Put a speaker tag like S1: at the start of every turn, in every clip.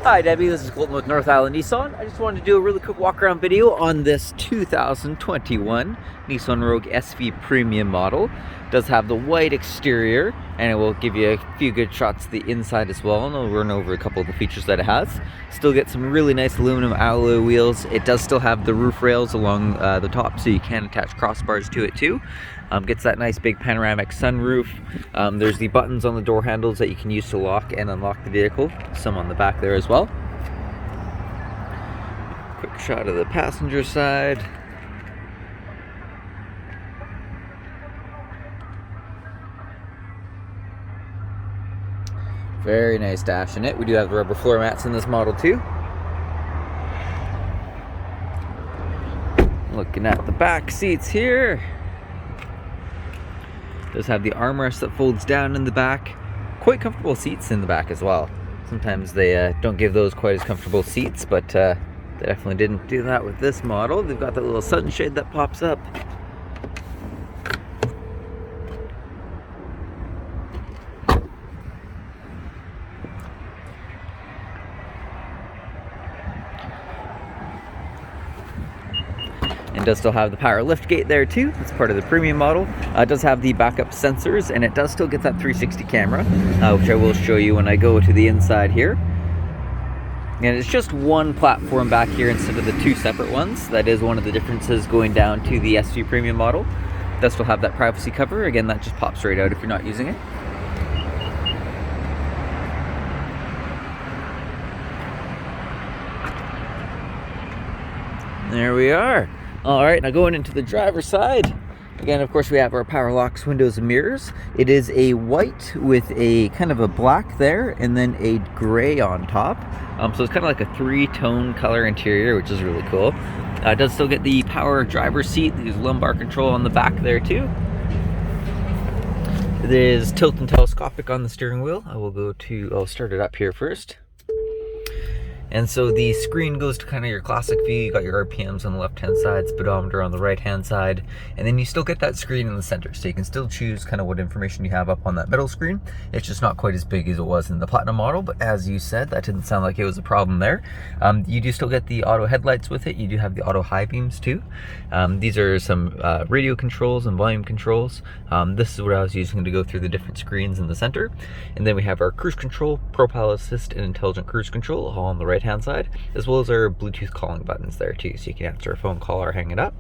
S1: Hi Debbie, this is Colton with North Island Nissan. I just wanted to do a really quick walk around video on this 2021 Nissan Rogue SV Premium model. It does have the white exterior and it will give you a few good shots of the inside as well, and I'll run over a couple of the features that it has. Still get some really nice aluminum alloy wheels. It does still have the roof rails along the top, so you can attach crossbars to it too. Gets that nice big panoramic sunroof. There's the buttons on the door handles that you can use to lock and unlock the vehicle. Some on the back there as well. Quick shot of the passenger side. Very nice dash in it. We do have the rubber floor mats in this model too. Looking at the back seats here. Does have the armrest that folds down in the back. Quite comfortable seats in the back as well. Sometimes they don't give those quite as comfortable seats, but they definitely didn't do that with this model. They've got that little sunshade that pops up. It does still have the power lift gate there too. It's part of the premium model. It does have the backup sensors, and it does still get that 360 camera, which I will show you when I go to the inside here. And it's just one platform back here instead of the two separate ones. That is one of the differences going down to the SV Premium model. It does still have that privacy cover. Again, that just pops right out if you're not using it. There we are. All right, now going into the driver's side. Again, of course, we have our power locks, windows, and mirrors. It is a white with a kind of a black there and then a gray on top. So it's kind of like a three-tone color interior, which is really cool. It does still get the power driver's seat. There's lumbar control on the back there too. It is tilt and telescopic on the steering wheel. I'll start it up here first. And so the screen goes to kind of your classic view. You got your RPMs on the left-hand side, speedometer on the right-hand side, and then you still get that screen in the center. So you can still choose kind of what information you have up on that middle screen. It's just not quite as big as it was in the Platinum model, but as you said, that didn't sound like it was a problem there. You do still get the auto headlights with it. You do have the auto high beams too. These are some radio controls and volume controls. This is what I was using to go through the different screens in the center. And then we have our cruise control, ProPilot Assist, and intelligent cruise control all on the right hand side, as well as our Bluetooth calling buttons there too, so you can answer a phone call or hang it up.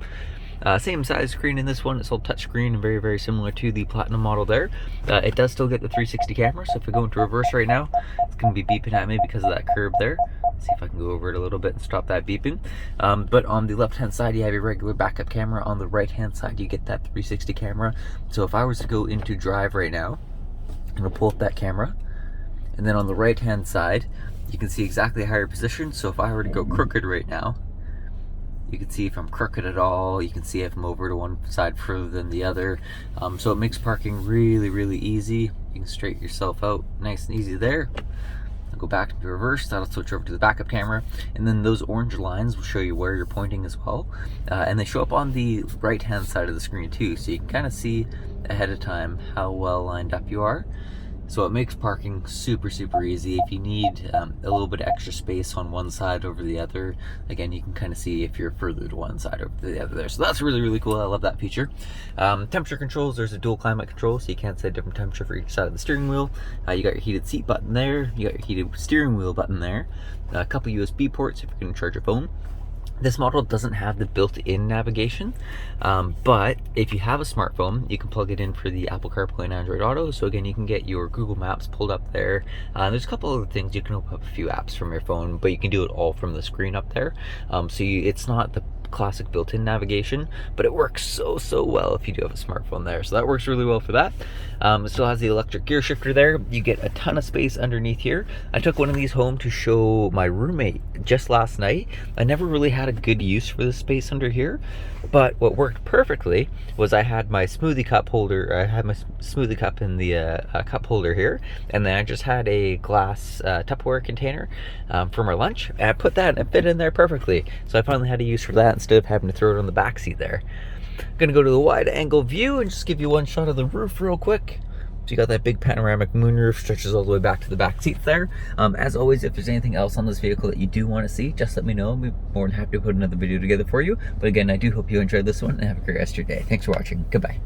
S1: Same size screen in this one. It's all touchscreen, very similar to the Platinum model there. It does still get the 360 camera, so if I go into reverse right now, it's going to be beeping at me because of that curb there. Let's see if I can go over it a little bit and stop that beeping. But on the left hand side, you have your regular backup camera. On the right hand side, you get that 360 camera. So if I was to go into drive right now, I'm going to pull up that camera, and then on the right hand side, you can see exactly how you're positioned. So if I were to go crooked right now, you can see if I'm crooked at all. You can see if I'm over to one side further than the other. So it makes parking really easy. You can straighten yourself out nice and easy there. I'll go back to reverse. That'll switch over to the backup camera. And then those orange lines will show you where you're pointing as well. And they show up on the right hand side of the screen too. So you can kind of see ahead of time how well lined up you are. So it makes parking super easy. If you need a little bit of extra space on one side over the other, again, you can kind of see if you're further to one side over the other there. So that's really cool. I love that feature. Temperature controls, there's a dual climate control, so you can set a different temperature for each side of the steering wheel. You got your heated seat button there. You got your heated steering wheel button there. A couple USB ports if you're going to charge your phone. This model doesn't have the built-in navigation, but if you have a smartphone, you can plug it in for the Apple CarPlay and Android Auto. So again, you can get your Google Maps pulled up there. There's a couple other things. You can open up a few apps from your phone, but you can do it all from the screen up there. It's not the classic built-in navigation, but it works so well if you do have a smartphone there. So that works really well for that. It still has the electric gear shifter there. You get a ton of space underneath here. I took one of these home to show my roommate just last night. I never really had a good use for the space under here, but what worked perfectly was I had my smoothie cup holder. I had my smoothie cup in the cup holder here, and then I just had a glass Tupperware container for my lunch, and I put that and it fit in there perfectly. So I finally had a use for that instead of having to throw it on the back seat there. I'm gonna go to the wide angle view and just give you one shot of the roof real quick. So you got that big panoramic moonroof, stretches all the way back to the back seats there. As always, if there's anything else on this vehicle that you do want to see, just let me know. I'll be more than happy to put another video together for you. But again, I do hope you enjoyed this one and have a great rest of your day. Thanks for watching. Goodbye.